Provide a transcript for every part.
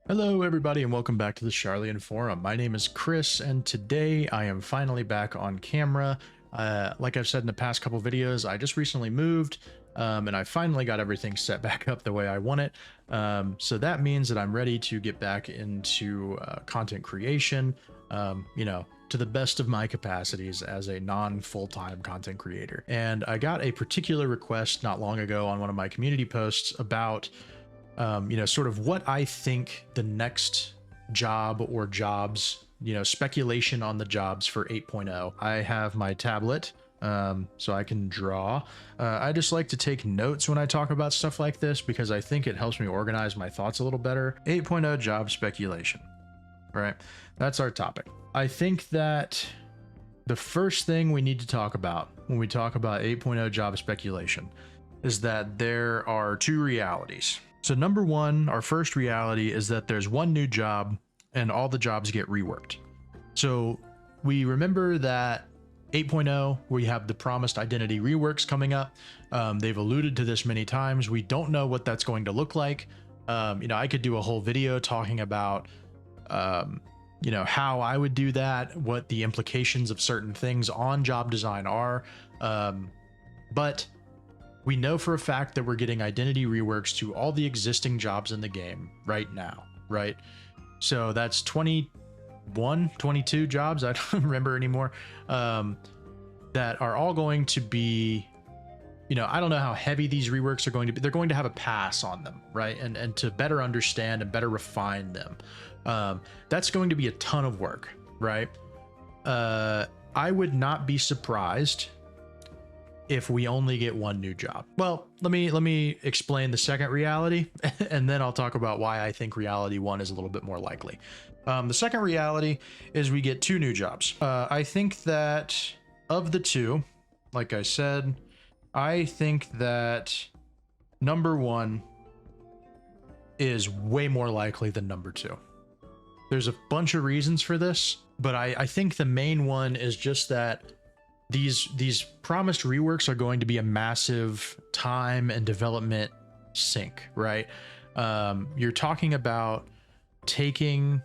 Hello, everybody, and welcome back to the Charlian Forum. My name is Chris, and today I am finally back on camera. Like I've said in the past couple videos, I just recently moved, and I finally got everything set back up the way I want it. So that means that I'm ready to get back into content creation, to the best of my capacities as a non-full-time content creator. And I got a particular request not long ago on one of my community posts about sort of what I think the next job or jobs, speculation on the jobs for 8.0. I have my tablet, so I can draw. I just like to take notes when I talk about stuff like this because I think it helps me organize my thoughts a little better. 8.0 job speculation, right? That's our topic. I think that the first thing we need to talk about when we talk about 8.0 job speculation is that there are two realities. So number one, our first reality is that there's one new job and all the jobs get reworked. So we remember that 8.0, we have the promised identity reworks coming up. They've alluded to this many times. We don't know what that's going to look like. I could do a whole video talking about, how I would do that, what the implications of certain things on job design are. But we know for a fact that we're getting identity reworks to all the existing jobs in the game right now, right? So that's 21, 22 jobs, I don't remember anymore, that are all going to be, I don't know how heavy these reworks are going to be. They're going to have a pass on them, right? And to better understand and better refine them. That's going to be a ton of work, right? I would not be surprised if we only get one new job. Well, let me explain the second reality, and then I'll talk about why I think reality one is a little bit more likely. The second reality is we get two new jobs. I think that of the two, like I said, I think that number one is way more likely than number two. There's a bunch of reasons for this, but I think the main one is just that these promised reworks are going to be a massive time and development sink, right? You're talking about taking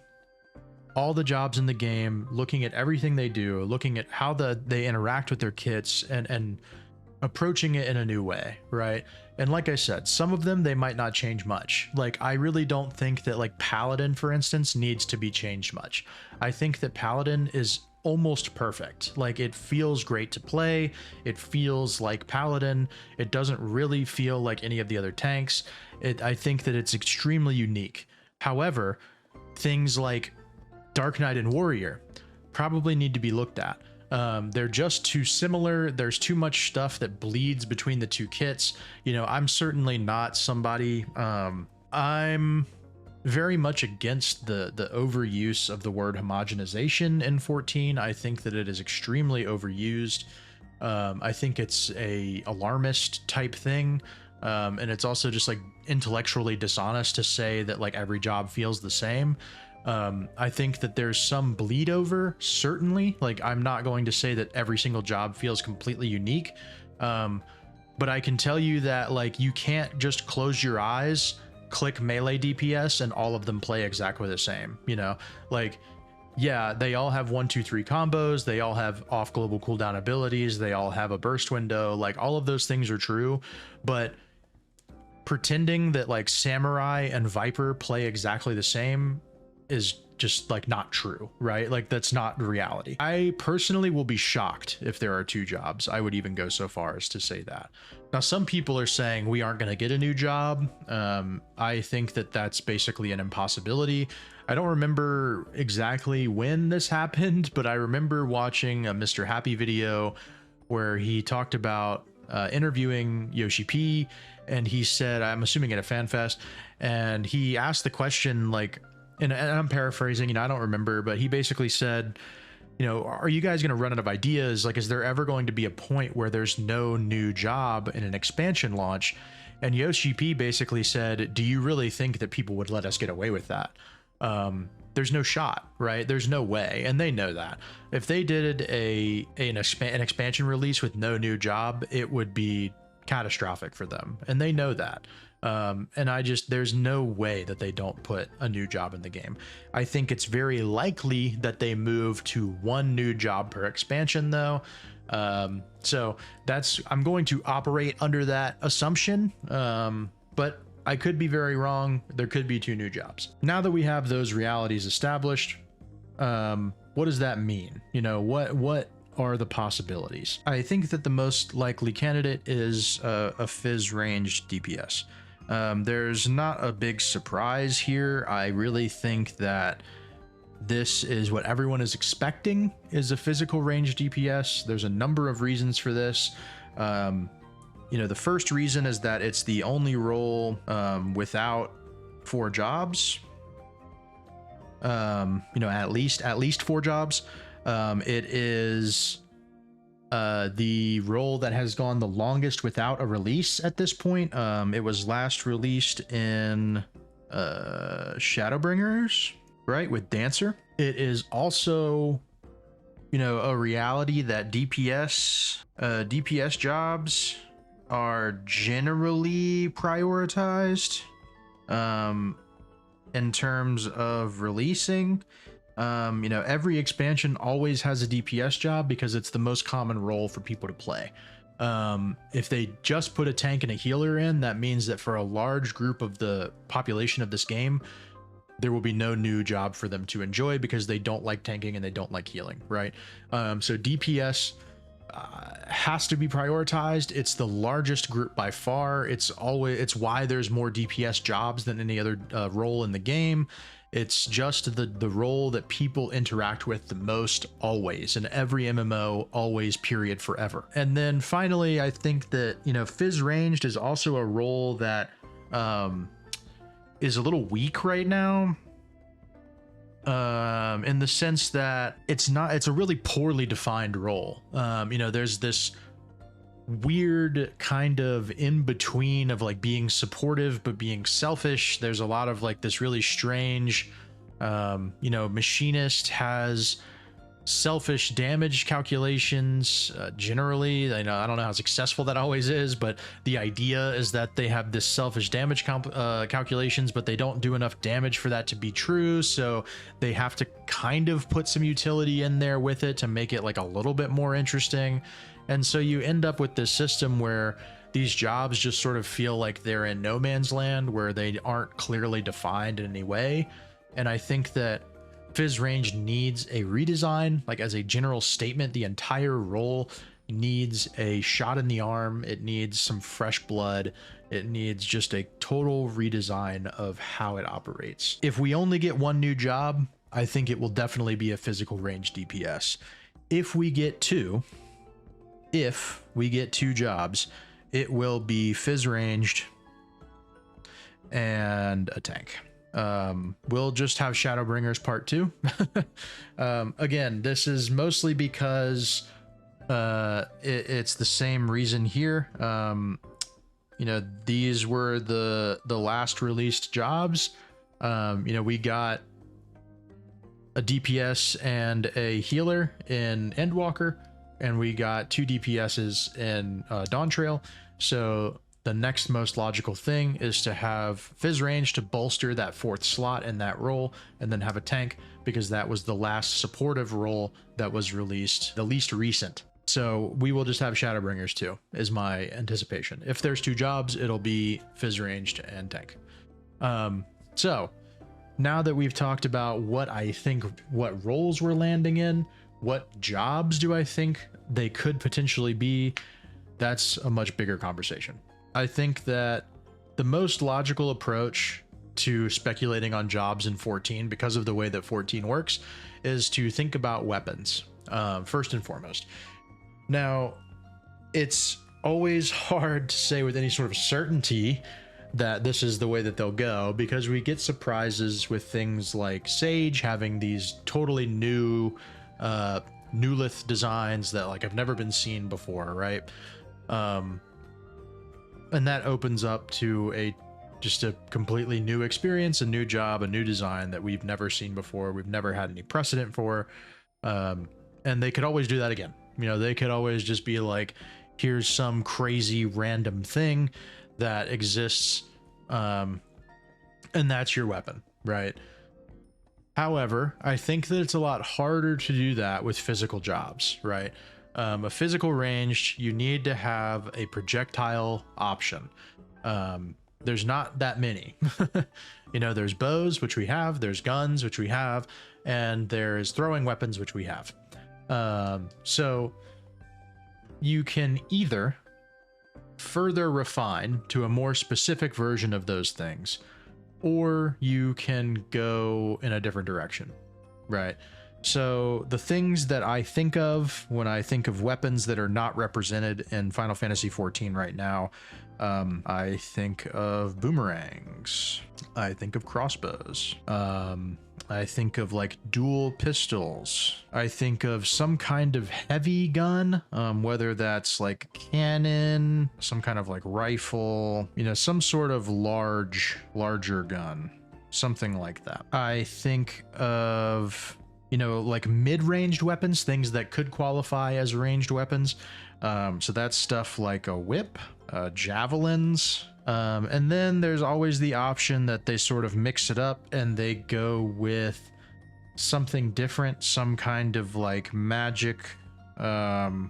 all the jobs in the game, looking at everything they do, looking at how they interact with their kits, and approaching it in a new way, right? And like I said, some of them, they might not change much. Like, I really don't think that, like, Paladin, for instance, needs to be changed much. I think that Paladin is almost perfect. Like, it feels great to play. It feels like Paladin. It doesn't really feel like any of the other tanks. I think that it's extremely unique. However, things like Dark Knight and Warrior probably need to be looked at. They're just too similar. There's too much stuff that bleeds between the two kits. I'm certainly not somebody, I'm very much against the overuse of the word homogenization in 14. I think that it is extremely overused. I think it's a alarmist type thing. And it's also just like intellectually dishonest to say that like every job feels the same. I think that there's some bleed over, certainly. Like, I'm not going to say that every single job feels completely unique. But I can tell you that like you can't just close your eyes, click melee DPS, and all of them play exactly the same. Like, yeah, they all have 1 2 3 combos, they all have off global cooldown abilities, they all have a burst window, like all of those things are true, but pretending that like Samurai and Viper play exactly the same is just like not true, right? Like, that's not reality. I personally will be shocked if there are two jobs. I would even go so far as to say that. Now, some people are saying we aren't going to get a new job. I think that that's basically an impossibility. I don't remember exactly when this happened, but I remember watching a Mr. Happy video where he talked about interviewing Yoshi P, and he said, I'm assuming at a fan fest, and he asked the question like, and I'm paraphrasing, I don't remember, but he basically said, are you guys going to run out of ideas? Like, is there ever going to be a point where there's no new job in an expansion launch? And Yoshi P basically said, do you really think that people would let us get away with that? There's no shot, right? There's no way. And they know that. If they did an expansion release with no new job, it would be catastrophic for them. And they know that. And there's no way that they don't put a new job in the game. I think it's very likely that they move to 1 new job per expansion though. So I'm going to operate under that assumption. But I could be very wrong. There could be 2 new jobs. Now that we have those realities established, what does that mean? What are the possibilities? I think that the most likely candidate is a Fizz ranged DPS. There's not a big surprise here. I really think that this is what everyone is expecting, is a physical range DPS. There's a number of reasons for this. The first reason is that it's the only role without 4 jobs. At least 4 jobs. It is the role that has gone the longest without a release at this point. It was last released in Shadowbringers, right, with Dancer. It is also, a reality that DPS jobs are generally prioritized in terms of releasing. Every expansion always has a DPS job because it's the most common role for people to play. If they just put a tank and a healer in, that means that for a large group of the population of this game, there will be no new job for them to enjoy because they don't like tanking and they don't like healing, right? So DPS has to be prioritized. It's the largest group by far. It's why there's more DPS jobs than any other role in the game. It's just the role that people interact with the most, always, in every MMO, always, period, forever. And then finally, I think that, Fizz ranged is also a role that is a little weak right now. In the sense that it's a really poorly defined role. There's this weird kind of in between of like being supportive but being selfish. There's a lot of like this really strange, Machinist has selfish damage calculations. Generally, I don't know how successful that always is, but the idea is that they have this selfish damage calculations, but they don't do enough damage for that to be true. So they have to kind of put some utility in there with it to make it like a little bit more interesting. And so you end up with this system where these jobs just sort of feel like they're in no man's land, where they aren't clearly defined in any way. And I think that Fizz range needs a redesign. Like, as a general statement, the entire role needs a shot in the arm. It needs some fresh blood. It needs just a total redesign of how it operates. If we only get 1 new job, I think it will definitely be a physical range DPS. If we get 2 jobs, it will be Fizz ranged and a tank. We'll just have Shadowbringers Part 2. Again, this is mostly because it's the same reason here. These were the last released jobs. We got a DPS and a healer in Endwalker, and we got 2 DPSs in Dawntrail. So the next most logical thing is to have Fizz range to bolster that 4th slot in that role, and then have a tank because that was the last supportive role that was released, the least recent. So we will just have Shadowbringers too, is my anticipation. If there's 2 jobs, it'll be Fizz ranged and tank. So now that we've talked about what roles we're landing in, what jobs do I think they could potentially be, that's a much bigger conversation. I think that the most logical approach to speculating on jobs in 14, because of the way that 14 works, is to think about weapons, first and foremost. Now, it's always hard to say with any sort of certainty that this is the way that they'll go, because we get surprises with things like Sage having these totally new Newlith designs that like have never been seen before, right? And that opens up to just a completely new experience, a new job, a new design that we've never seen before. We've never had any precedent for. And they could always do that again. They could always just be like, here's some crazy random thing that exists And that's your weapon, right? However, I think that it's a lot harder to do that with physical jobs, right? A physical range, you need to have a projectile option. There's not that many. You know, there's bows, which we have, there's guns, which we have, and there's throwing weapons, which we have. So you can either further refine to a more specific version of those things, or you can go in a different direction, right? So the things that I think of when I think of weapons that are not represented in Final Fantasy XIV right now, I think of boomerangs. I think of crossbows. I think of like dual pistols. I think of some kind of heavy gun, whether that's like a cannon, some kind of like rifle, you know, some sort of larger gun, something like that. I think of, you know, like mid-ranged weapons, things that could qualify as ranged weapons. So that's stuff like a whip, javelins, and then there's always the option that they sort of mix it up and they go with something different, some kind of like magic, or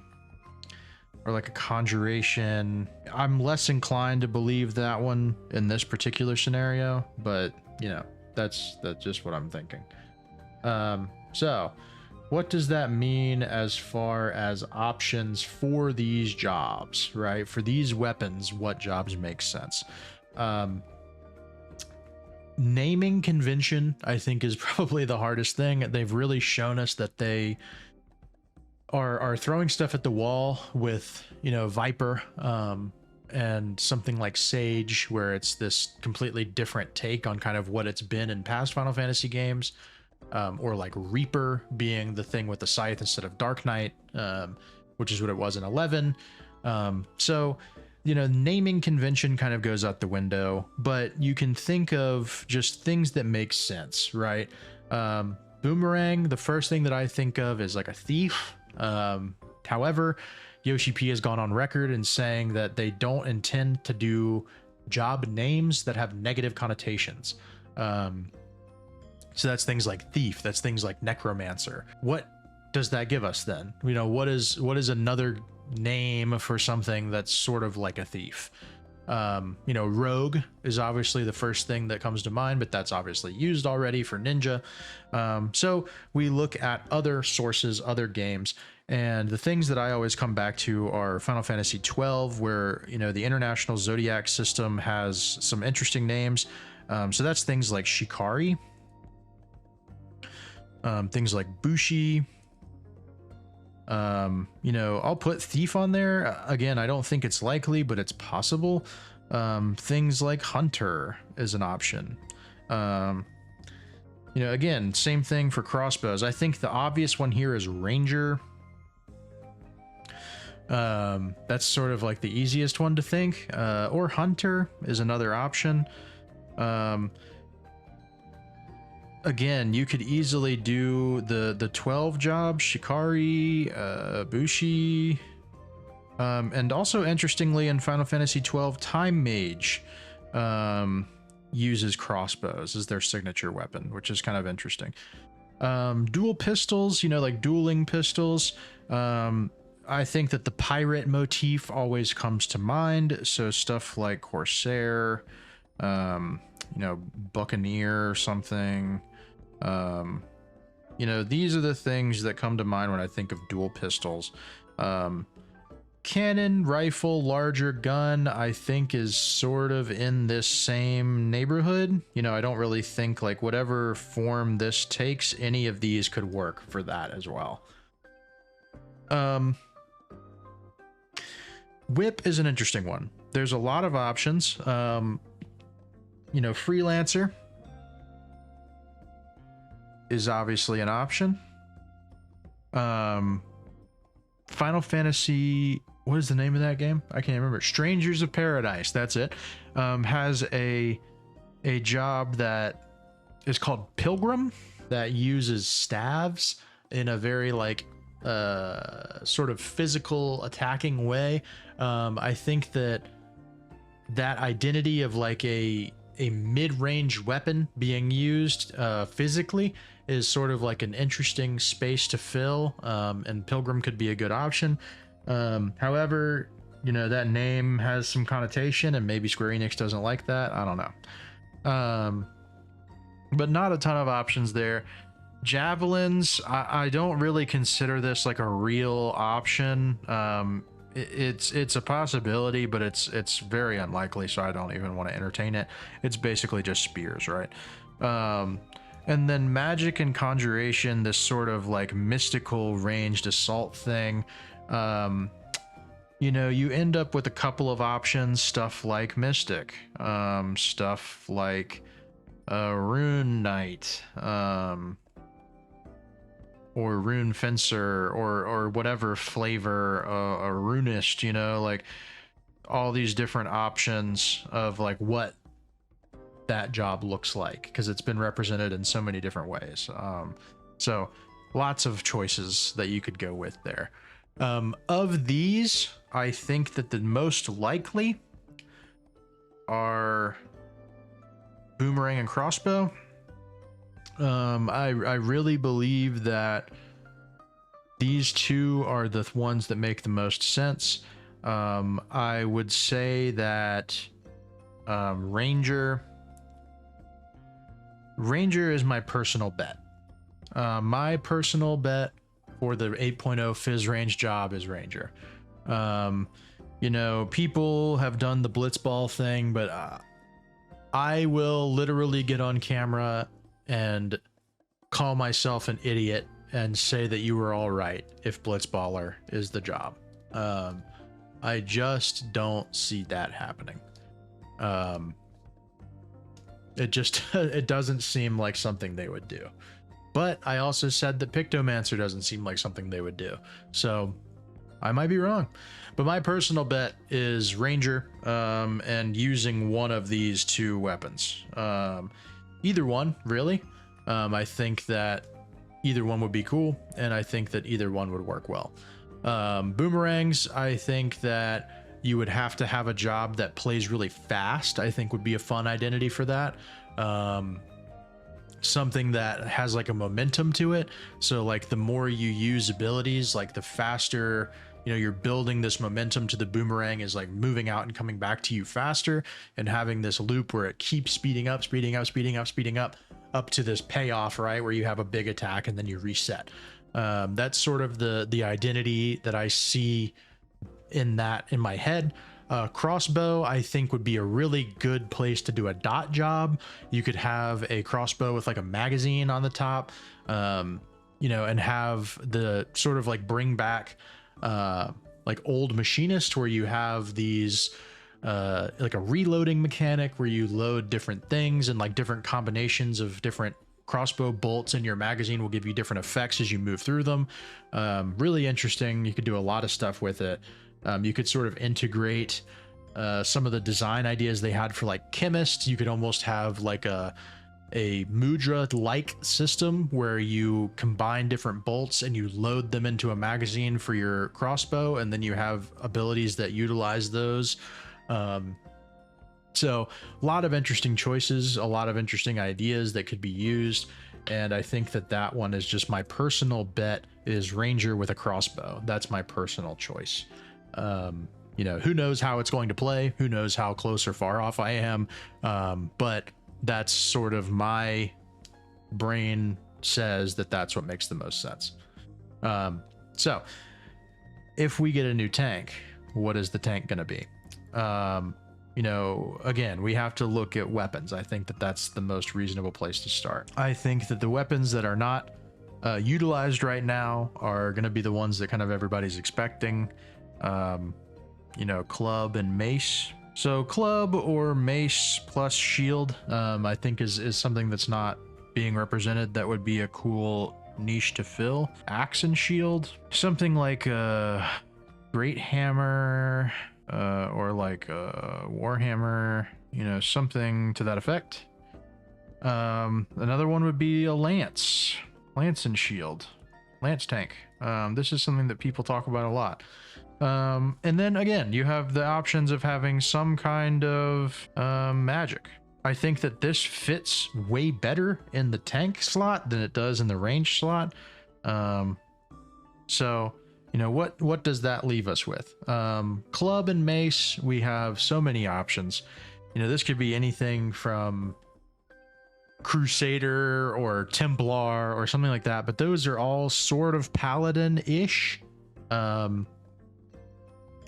like a conjuration. I'm less inclined to believe that one in this particular scenario, but you know, that's just what I'm thinking. So what does that mean as far as options for these jobs, right? For these weapons, what jobs make sense? Naming convention, I think, is probably the hardest thing. They've really shown us that they are throwing stuff at the wall with, you know, Viper, and something like Sage, where it's this completely different take on kind of what it's been in past Final Fantasy games. Or like Reaper being the thing with the scythe instead of Dark Knight, which is what it was in 11. So, you know, naming convention kind of goes out the window, but you can think of just things that make sense, right? Boomerang, the first thing that I think of is like a thief. However, Yoshi P has gone on record in saying that they don't intend to do job names that have negative connotations. So that's things like thief, that's things like necromancer. What does that give us then? You know, what is another name for something that's sort of like a thief? You know, rogue is obviously the first thing that comes to mind, but that's obviously used already for ninja. So we look at other sources, other games, and the things that I always come back to are Final Fantasy XII, where, you know, the International Zodiac system has some interesting names. So that's things like Shikari, things like Bushi. You know, I'll put thief on there. Again, I don't think it's likely, but it's possible. Things like hunter is an option. You know, again, same thing for crossbows. I think the obvious one here is ranger. That's sort of like the easiest one to think. Or hunter is another option. Again, you could easily do the 12 job, Shikari, Bushi, and also interestingly in Final Fantasy XII, Time Mage uses crossbows as their signature weapon, which is kind of interesting. Dual pistols, you know, like dueling pistols. I think that the pirate motif always comes to mind, so stuff like Corsair, you know, Buccaneer or something. You know, these are the things that come to mind when I think of dual pistols. Cannon, rifle, larger gun, I think is sort of in this same neighborhood. You know, I don't really think like whatever form this takes, any of these could work for that as well. Whip is an interesting one. There's a lot of options. You know, freelancer is obviously an option. Final Fantasy, what is the name of that game? I can't remember. Strangers of Paradise, that's it. Has a job that is called Pilgrim that uses staves in a very like sort of physical attacking way. I think that that identity of like a mid-range weapon being used physically is sort of like an interesting space to fill, and Pilgrim could be a good option. However, you know, that name has some connotation, and maybe Square Enix doesn't like that. I don't know. But not a ton of options there. Javelins, I don't really consider this like a real option. It's a possibility, but it's very unlikely, so I don't even want to entertain it. It's basically just spears, right? And then magic and conjuration, this sort of like mystical ranged assault thing. You know, you end up with a couple of options, stuff like mystic, stuff like rune knight, or rune fencer, or whatever flavor, a runist, you know, like all these different options of like what that job looks like, because it's been represented in so many different ways. So lots of choices that you could go with there. Of these, I think that the most likely are boomerang and crossbow. I really believe that these two are the ones that make the most sense. I would say that Ranger is my personal bet. My personal bet for the 8.0 Fizz range job is Ranger. You know, people have done the blitzball thing, but I will literally get on camera and call myself an idiot and say that you were all right if blitzballer is the job. I just don't see that happening. It doesn't seem like something they would do. But I also said that Pictomancer doesn't seem like something they would do. So I might be wrong. But my personal bet is Ranger, and using one of these two weapons. Either one, really. I think that either one would be cool, and I think that either one would work well. Boomerangs, I think that you would have to have a job that plays really fast. I think would be a fun identity for that. Something that has like a momentum to it. So like the more you use abilities, like the faster, you know, you're building this momentum to the boomerang is like moving out and coming back to you faster, and having this loop where it keeps speeding up up to this payoff, right, where you have a big attack and then you reset. That's sort of the identity that I see in my head. Crossbow, I think, would be a really good place to do a dot job. You could have a crossbow with like a magazine on the top, you know, and have the sort of like bring back like old machinist, where you have these like a reloading mechanic where you load different things, and like different combinations of different crossbow bolts in your magazine will give you different effects as you move through them. Really interesting. You could do a lot of stuff with it. You could sort of integrate some of the design ideas they had for like chemists. You could almost have like a Mudra-like system where you combine different bolts and you load them into a magazine for your crossbow, and then you have abilities that utilize those. So a lot of interesting choices, a lot of interesting ideas that could be used. And I think that one is just my personal bet, is Ranger with a crossbow. That's my personal choice. You know, who knows how it's going to play, who knows how close or far off I am, but that's sort of my brain says that that's what makes the most sense. So if we get a new tank, what is the tank going to be? You know, again, we have to look at weapons. I think that that's the most reasonable place to start. I think that the weapons that are not utilized right now are going to be the ones that kind of everybody's expecting. You know, club and mace. So club or mace plus shield, I think is something that's not being represented. That would be a cool niche to fill. Axe and shield, something like a great hammer, or like a warhammer, you know, something to that effect. Another one would be a lance and shield, lance tank. This is something that people talk about a lot. And then again, you have the options of having some kind of magic. I think that this fits way better in the tank slot than it does in the range slot. So, you know, what does that leave us with? Club and mace, we have so many options. You know, this could be anything from Crusader or Templar or something like that, but those are all sort of paladin-ish.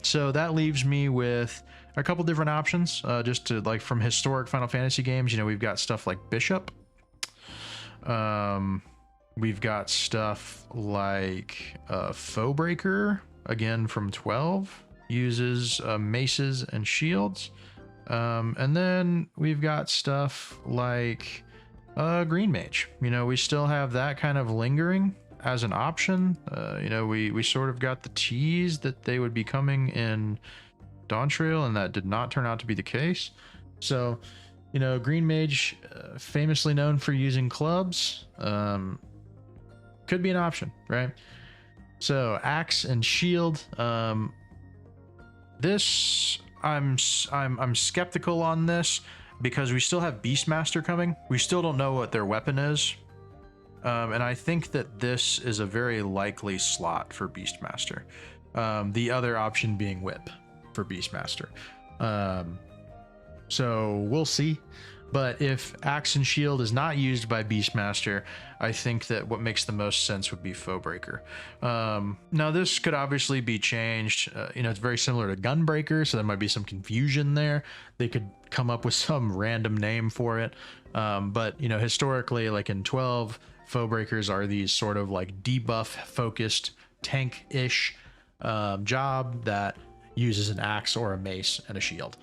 So that leaves me with a couple different options, just to like from historic Final Fantasy games. You know, we've got stuff like Bishop. We've got stuff like Foebreaker, again from 12, uses maces and shields. And then we've got stuff like Green Mage. You know, we still have that kind of lingering as an option. You know, we sort of got the tease that they would be coming in Dawntrail, and that did not turn out to be the case. So, you know, Green Mage, famously known for using clubs, could be an option, right? So axe and shield. This I'm skeptical on this because we still have Beastmaster coming. We still don't know what their weapon is. And I think that this is a very likely slot for Beastmaster. The other option being Whip for Beastmaster. So we'll see. But if Axe and Shield is not used by Beastmaster, I think that what makes the most sense would be Foebreaker. Now this could obviously be changed. You know, it's very similar to Gunbreaker, so there might be some confusion there. They could come up with some random name for it. But, you know, historically, like in 12, Foebreakers are these sort of like debuff focused tank-ish job that uses an axe or a mace and a shield.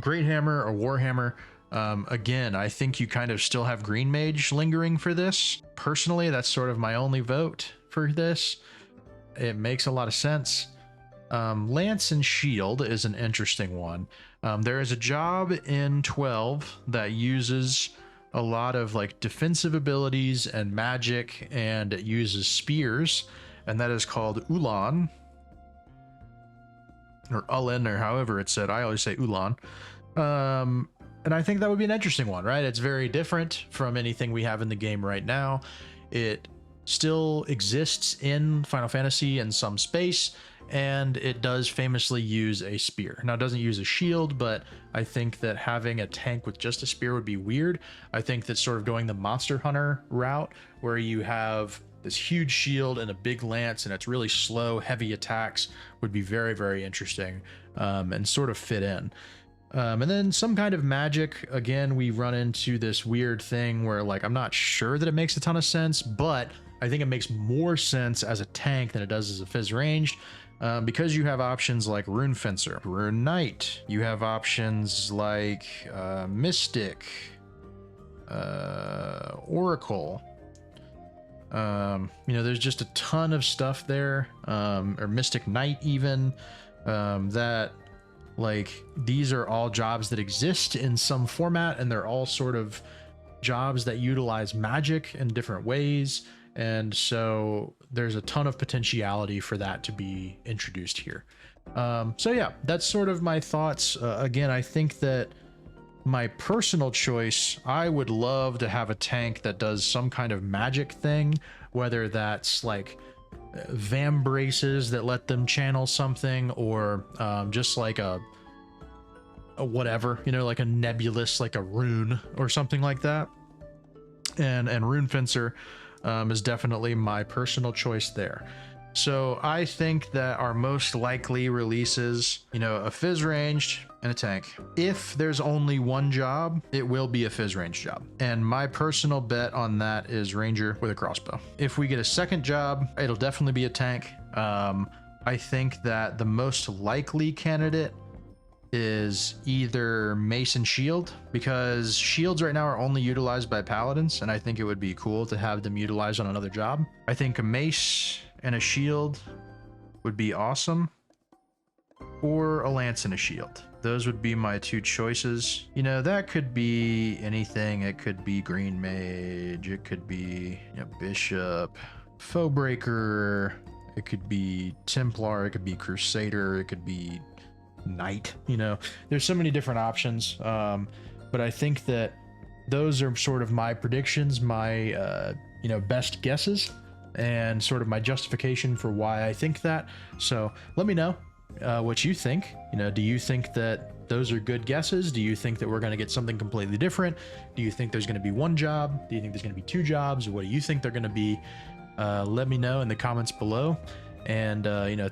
Great Hammer or Warhammer, again, I think you kind of still have Green Mage lingering for this. Personally, that's sort of my only vote for this. It makes a lot of sense. Lance and Shield is an interesting one. There is a job in 12 that uses a lot of like defensive abilities and magic, and it uses spears, and that is called Ulan. Or Ulin, or however it's said. I always say Ulan. And I think that would be an interesting one, right? It's very different from anything we have in the game right now. It still exists in Final Fantasy in some space, and it does famously use a spear. Now, it doesn't use a shield, but I think that having a tank with just a spear would be weird. I think that sort of going the Monster Hunter route, where you have this huge shield and a big lance, and it's really slow, heavy attacks, would be very, very interesting, and sort of fit in. And then some kind of magic. Again, we run into this weird thing where, like, I'm not sure that it makes a ton of sense, but I think it makes more sense as a tank than it does as a Fizz ranged, because you have options like Rune Fencer, Rune Knight. You have options like Mystic, Oracle. You know, there's just a ton of stuff there, or Mystic Knight even, that, like, these are all jobs that exist in some format, and they're all sort of jobs that utilize magic in different ways, and so there's a ton of potentiality for that to be introduced here. So yeah, that's sort of my thoughts. Again, I think that my personal choice, I would love to have a tank that does some kind of magic thing, whether that's like Vambraces that let them channel something, or just like a whatever, you know, like a nebulous, like a rune or something like that. And Rune Fencer is definitely my personal choice there. So I think that our most likely releases, you know, a Fizz ranged and a tank. If there's only one job, it will be a Fizz range job. And my personal bet on that is Ranger with a crossbow. If we get a second job, it'll definitely be a tank. I think that the most likely candidate is either Mace and Shield, because shields right now are only utilized by Paladins, and I think it would be cool to have them utilized on another job. I think a Mace and a Shield would be awesome, or a Lance and a Shield. Those would be my two choices. You know, that could be anything. It could be Green Mage, it could be, you know, Bishop, Foebreaker, it could be Templar, it could be Crusader, it could be Knight. You know, there's so many different options. But I think that those are sort of my predictions, my best guesses, and sort of my justification for why I think that. So let me know what you think. You know, do you think that those are good guesses? Do you think that we're going to get something completely different? Do you think there's going to be one job? Do you think there's going to be two jobs? What do you think they're going to be? Let me know in the comments below. And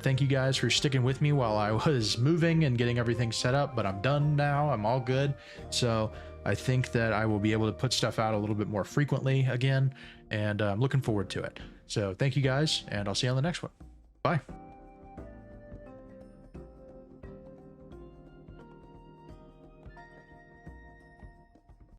thank you guys for sticking with me while I was moving and getting everything set up, but I'm done now. I'm all good. So I think that I will be able to put stuff out a little bit more frequently again, and I'm looking forward to it. So thank you guys, and I'll see you on the next one. Bye.